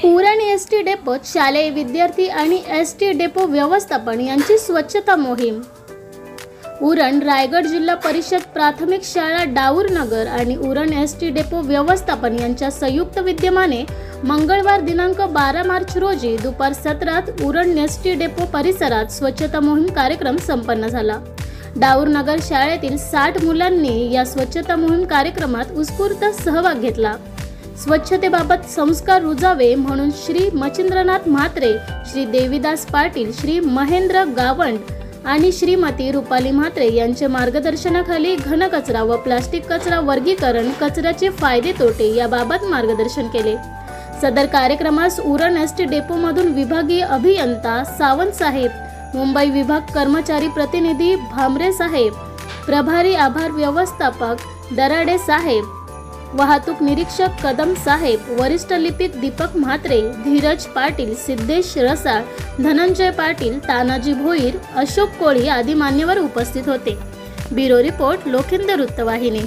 Uran ST डेपोत शालेय विद्यार्थी आणि एसटी डेपो व्यवस्थापन यांची स्वच्छता मोहीम। उरण रायगड जिल्हा परिषद प्राथमिक शाळा डाऊरनगर आणि उरण एसटी डेपो व्यवस्थापन यांच्या संयुक्त विद्यमाने मंगळवार दिनांक 12 मार्च रोजी दुपार सत्रात उरण एसटी डेपो परिसरात स्वच्छता मोहीम कार्यक्रम संपन्न झाला। डाऊरनगर शाळेतील 60 मुलांनी या स्वच्छता मोहीम कार्यक्रमात उत्स्फूर्त सहभाग घेतला। स्वच्छतेबाबत संस्कार रुजावे म्हणून श्री मच्छिंद्रनाथ म्हात्रे, श्री देवीदास पाटील, श्री महेंद्र गावंड आणि श्रीमती रुपाली म्हात्रे यांच्या मार्गदर्शनाखाली घनकचरा व प्लास्टिक कचरा वर्गीकरण, कचऱ्याचे फायदे तोटे याबाबत मार्गदर्शन केले। सदर कार्यक्रमास उरण एसटी डेपो मधून विभागीय अभियंता सावंत साहेब, मुंबई विभाग कर्मचारी प्रतिनिधी भामरे साहेब, प्रभारी आभार व्यवस्थापक दराडे साहेब, वाहतूक निरीक्षक कदम साहेब, वरिष्ठ लिपिक दीपक म्हात्रे, धीरज पाटील, सिद्धेश रसाळ, धनंजय पाटील, तानाजी भोईर, अशोक कोळी आदी मान्यवर उपस्थित होते। ब्युरो रिपोर्ट लोखंड वृत्तवाहिनी।